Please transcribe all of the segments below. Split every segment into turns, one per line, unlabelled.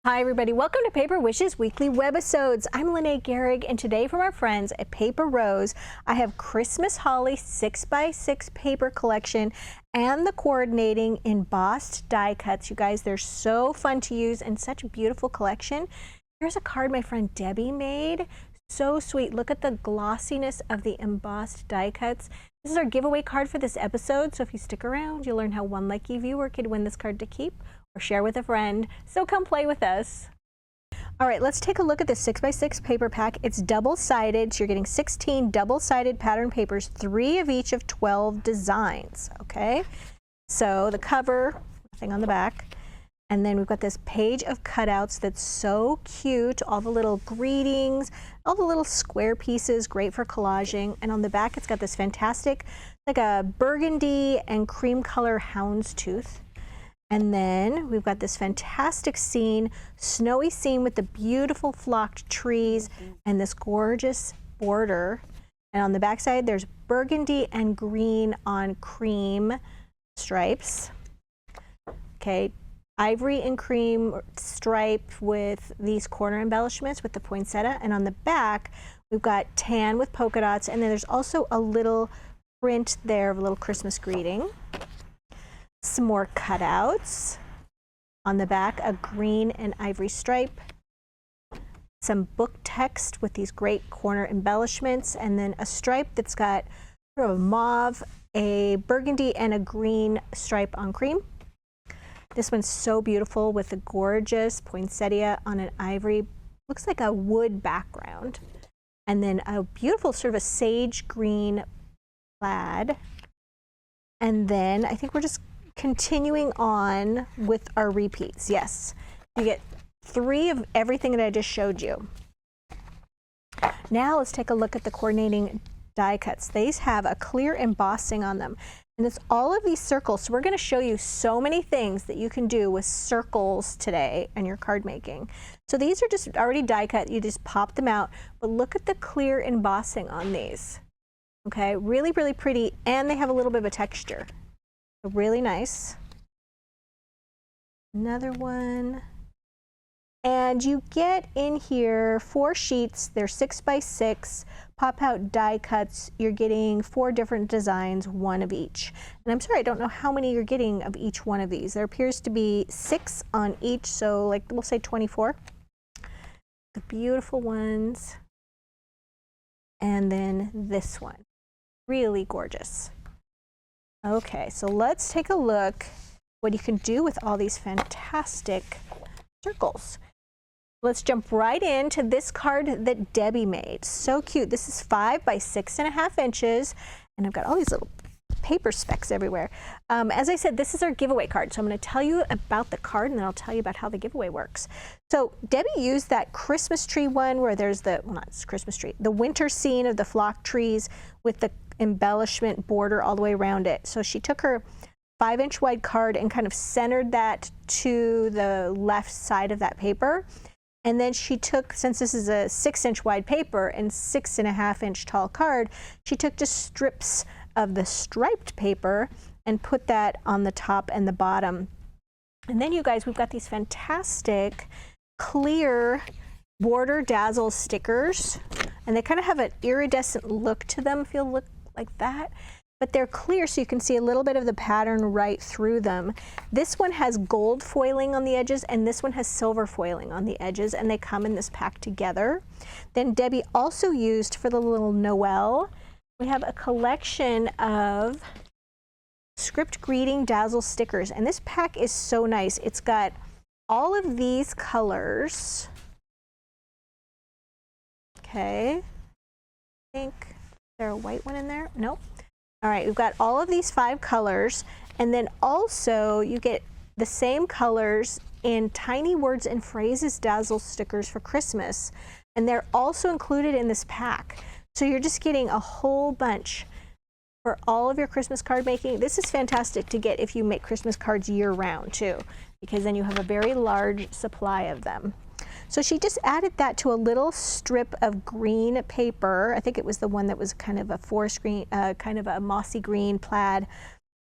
Hi everybody, welcome to Paper Wishes Weekly Webisodes. I'm Lene Gehrig, and today from our friends at Paper Rose, I have Christmas Holly 6x6 paper collection and the coordinating embossed die cuts. You guys, they're so fun to use and such a beautiful collection. Here's a card my friend Debbie made. So sweet. Look at the glossiness of the embossed die cuts. This is our giveaway card for this episode, so if you stick around, you'll learn how one lucky viewer could win this card to keep or share with a friend. So come play with us. All right, let's take a look at this 6x6 paper pack. It's double-sided, so you're getting 16 double-sided pattern papers, 3 of each of 12 designs, okay? So the cover, nothing on the back. And then we've got this page of cutouts that's so cute, all the little greetings, all the little square pieces, great for collaging. And on the back, it's got this fantastic, like a burgundy and cream color houndstooth. And then we've got this fantastic scene, snowy scene with the beautiful flocked trees and this gorgeous border. And on the back side, there's burgundy and green on cream stripes. Okay. Ivory and cream stripe with these corner embellishments with the poinsettia, and on the back we've got tan with polka dots, and then there's also a little print there of a little Christmas greeting. Some more cutouts. On the back, a green and ivory stripe. Some book text with these great corner embellishments, and then a stripe that's got sort of a mauve, a burgundy, and a green stripe on cream. This one's so beautiful with a gorgeous poinsettia on an ivory, looks like a wood background. And then a beautiful sort of a sage green plaid. And then I think we're just continuing on with our repeats. Yes, you get 3 of everything that I just showed you. Now let's take a look at the coordinating die cuts. These have a clear embossing on them. And it's all of these circles. So we're going to show you so many things that you can do with circles today in your card making. So these are just already die cut. You just pop them out. But look at the clear embossing on these. Okay, really, really pretty. And they have a little bit of a texture. So really nice. Another one. And you get in here 4 sheets. They're 6x6 pop out die cuts. You're getting 4 different designs, 1 of each. And I'm sorry, I don't know how many you're getting of each one of these. There appears to be 6 on each, so like we'll say 24. The beautiful ones. And then this one, really gorgeous. Okay, so let's take a look what you can do with all these fantastic circles. Let's jump right into this card that Debbie made. So cute. This is 5 by 6.5 inches, and I've got all these little paper specks everywhere. As I said, this is our giveaway card, so I'm going to tell you about the card, and then I'll tell you about how the giveaway works. So Debbie used that Christmas tree one where there's the, well, not Christmas tree, the winter scene of the flock trees with the embellishment border all the way around it. So she took her 5-inch wide card and kind of centered that to the left side of that paper. And then she took, since this is a 6-inch wide paper and 6.5-inch tall card, she took just strips of the striped paper and put that on the top and the bottom. And then you guys, we've got these fantastic clear border dazzle stickers, and they kind of have an iridescent look to them, if you'll look like that. But they're clear, so you can see a little bit of the pattern right through them. This one has gold foiling on the edges, and this one has silver foiling on the edges, and they come in this pack together. Then Debbie also used for the little Noel, we have a collection of script greeting dazzle stickers, and this pack is so nice. It's got all of these colors. Okay, I think, is there a white one in there? Nope. All right, we've got all of these 5 colors, and then also you get the same colors in tiny words and phrases dazzle stickers for Christmas, and they're also included in this pack. So you're just getting a whole bunch for all of your Christmas card making. This is fantastic to get if you make Christmas cards year-round too, because then you have a very large supply of them. So she just added that to a little strip of green paper. I think it was the one that was kind of a forest green, kind of a mossy green plaid.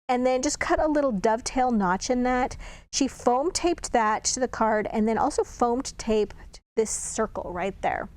and then just cut a little dovetail notch in that. She foam taped that to the card and then also foam taped this circle right there.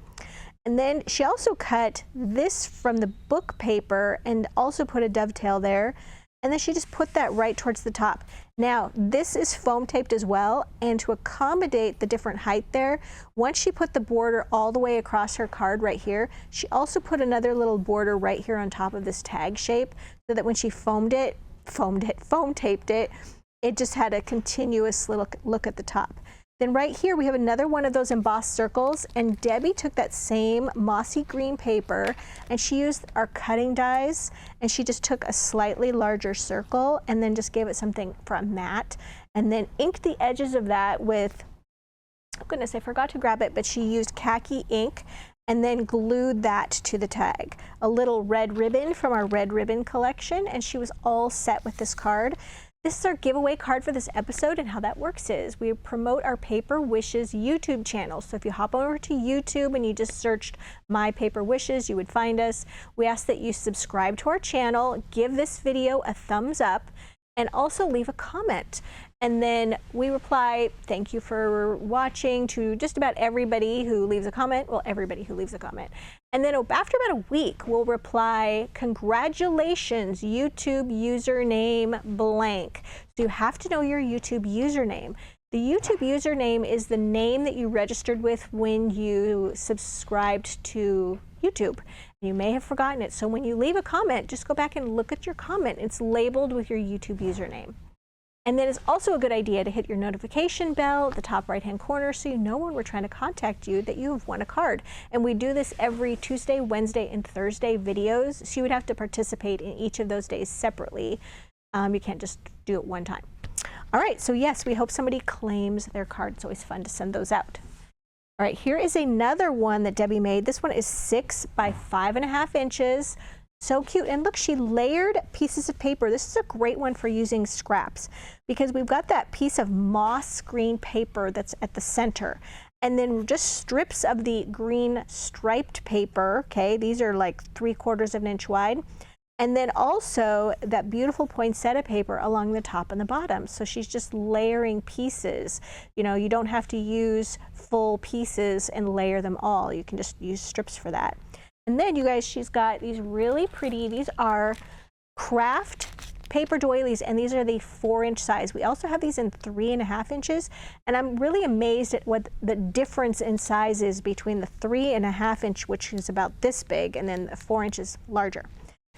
And then she also cut this from the book paper and also put a dovetail there. And then she just put that right towards the top. Now, this is foam taped as well, and to accommodate the different height there, once she put the border all the way across her card right here, she also put another little border right here on top of this tag shape, so that when she foam taped it, it just had a continuous little look at the top. Then right here we have another one of those embossed circles, and Debbie took that same mossy green paper and she used our cutting dies, and she just took a slightly larger circle and then just gave it something for a mat, and then inked the edges of that with, oh goodness, I forgot to grab it, but she used khaki ink and then glued that to the tag. A little red ribbon from our red ribbon collection, and she was all set with this card. This is our giveaway card for this episode, and how that works is we promote our Paper Wishes YouTube channel. So if you hop over to YouTube and you just searched My Paper Wishes, you would find us. We ask that you subscribe to our channel, give this video a thumbs up, and also leave a comment. And then we reply, thank you for watching, to just about everybody who leaves a comment. Well, everybody who leaves a comment. And then after about a week, we'll reply, congratulations, YouTube username blank. So you have to know your YouTube username. The YouTube username is the name that you registered with when you subscribed to YouTube. You may have forgotten it. So when you leave a comment, just go back and look at your comment. It's labeled with your YouTube username. And then it's also a good idea to hit your notification bell at the top right-hand corner so you know when we're trying to contact you that you have won a card. And we do this every Tuesday, Wednesday, and Thursday videos. So you would have to participate in each of those days separately. You can't just do it one time. All right, so yes, we hope somebody claims their card. It's always fun to send those out. All right, here is another one that Debbie made. This one is 6 by 5.5 inches. So cute. And look, she layered pieces of paper. This is a great one for using scraps because we've got that piece of moss green paper that's at the center. And then just strips of the green striped paper. Okay, these are like 3/4 of an inch wide. And then also that beautiful poinsettia paper along the top and the bottom. So she's just layering pieces. You know, you don't have to use full pieces and layer them all. You can just use strips for that. And then you guys, she's got these really pretty, these are craft paper doilies, and these are the 4-inch size. We also have these in 3.5 inches, and I'm really amazed at what the difference in size is between the 3.5 inch, which is about this big, and then the 4 inches larger.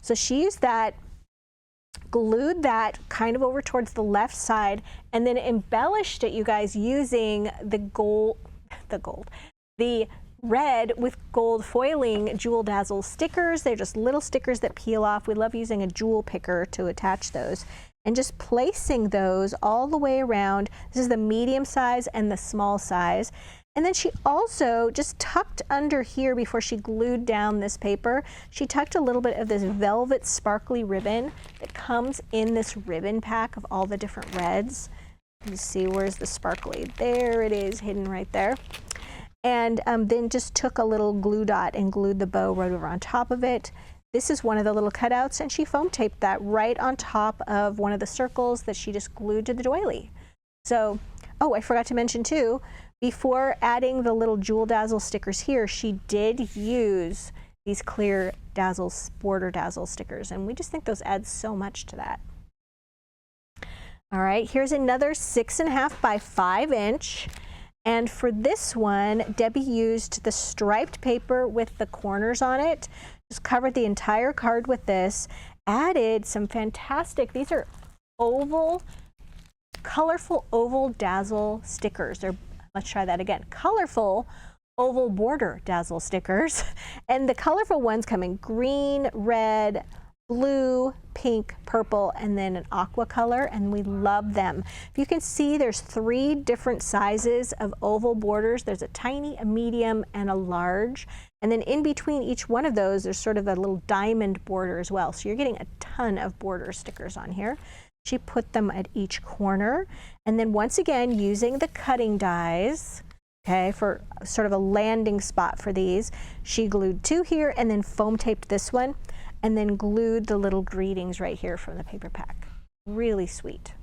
So she used that, glued that kind of over towards the left side, and then embellished it, you guys, using the red with gold foiling Jewel Dazzle stickers. They're just little stickers that peel off. We love using a jewel picker to attach those, and just placing those all the way around. This is the medium size and the small size. And then she also just tucked under here before she glued down this paper, she tucked a little bit of this velvet sparkly ribbon that comes in this ribbon pack of all the different reds. You see, where's the sparkly? There it is, hidden right there. And then just took a little glue dot and glued the bow right over on top of it. This is one of the little cutouts, and she foam taped that right on top of one of the circles that she just glued to the doily. So, oh, I forgot to mention too, before adding the little Jewel Dazzle stickers here, she did use these clear border dazzle stickers, and we just think those add so much to that. All right, here's another 6.5 by 5 inch. And for this one, Debbie used the striped paper with the corners on it, just covered the entire card with this, added some fantastic, these are colorful oval dazzle stickers. Let's try that again. Colorful oval border dazzle stickers. And the colorful ones come in green, red, blue, pink, purple, and then an aqua color, and we love them. If you can see, there's 3 different sizes of oval borders. There's a tiny, a medium, and a large. And then in between each one of those, there's sort of a little diamond border as well. So you're getting a ton of border stickers on here. She put them at each corner. And then once again, using the cutting dies, okay, for sort of a landing spot for these, she glued 2 here and then foam taped this one, and then glued the little greetings right here from the paper pack. Really sweet.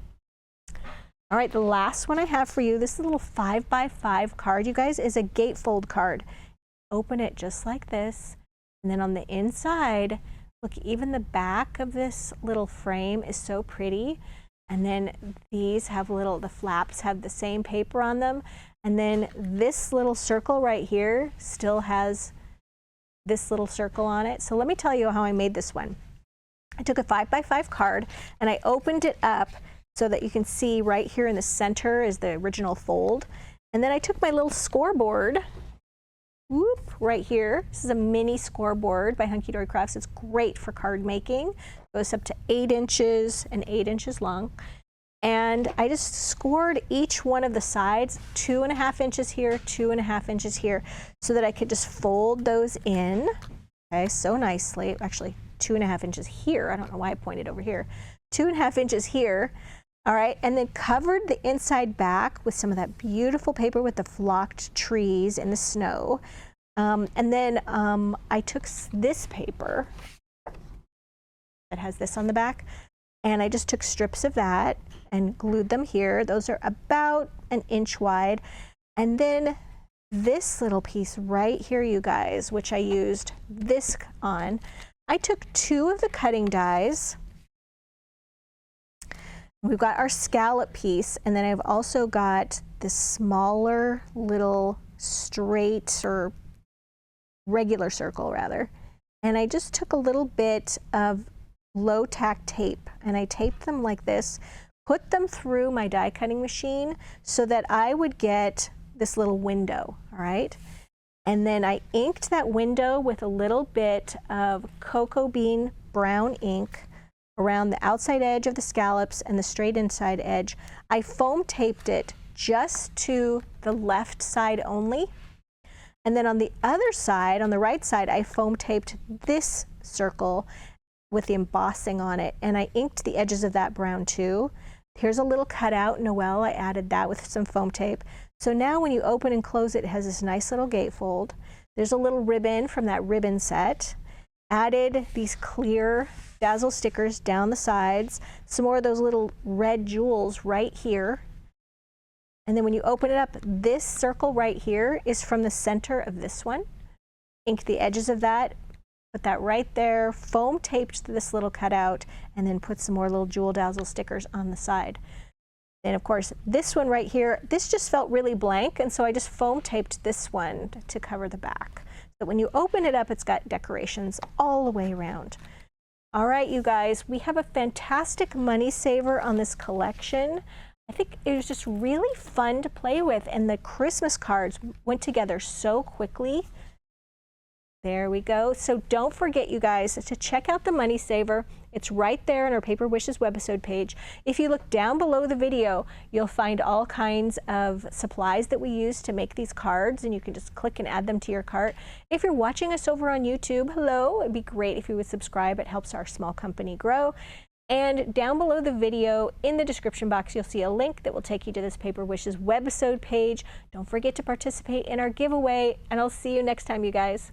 All right, the last one I have for you, this little 5x5 card, you guys, is a Gatefold card. Open it just like this, and then on the inside, look, even the back of this little frame is so pretty. And then these have the flaps have the same paper on them. And then this little circle right here still has this little circle on it. So let me tell you how I made this one. I took a 5x5 card and I opened it up so that you can see right here in the center is the original fold. And then I took my little scoreboard, whoop, right here. This is a mini scoreboard by Hunky Dory Crafts. It's great for card making. It goes up to 8 inches and 8 inches long. And I just scored each one of the sides, 2.5 inches here, 2.5 inches here, so that I could just fold those in, okay, so nicely. Actually, 2.5 inches here. I don't know why I pointed over here. 2.5 inches here. All right, and then covered the inside back with some of that beautiful paper with the flocked trees in the snow. And then I took this paper that has this on the back, and I just took strips of that and glued them here. Those are about 1 inch wide. And then this little piece right here, you guys, which I used this on, I took 2 of the cutting dies. We've got our scallop piece, and then I've also got this smaller little straight or regular circle rather. And I just took a little bit of low tack tape and I taped them like this, put them through my die cutting machine so that I would get this little window, all right? And then I inked that window with a little bit of cocoa bean brown ink around the outside edge of the scallops and the straight inside edge. I foam taped it just to the left side only. And then on the other side, on the right side, I foam taped this circle with the embossing on it. And I inked the edges of that brown too. Here's a little cutout, Noel. I added that with some foam tape. So now when you open and close it, it has this nice little gatefold. There's a little ribbon from that ribbon set. Added these clear dazzle stickers down the sides, some more of those little red jewels right here. And then when you open it up, this circle right here is from the center of this one. Ink the edges of that, put that right there, foam taped this little cutout, and then put some more little jewel dazzle stickers on the side. And of course, this one right here, this just felt really blank, and so I just foam taped this one to cover the back. So when you open it up, it's got decorations all the way around. All right, you guys, we have a fantastic money saver on this collection. I think it was just really fun to play with, and the Christmas cards went together so quickly. There we go. So don't forget, you guys, to check out the money saver. It's right there on our Paper Wishes webisode page. If you look down below the video, you'll find all kinds of supplies that we use to make these cards, and you can just click and add them to your cart. If you're watching us over on YouTube, hello, it'd be great if you would subscribe. It helps our small company grow. And down below the video, in the description box, you'll see a link that will take you to this Paper Wishes webisode page. Don't forget to participate in our giveaway, and I'll see you next time, you guys.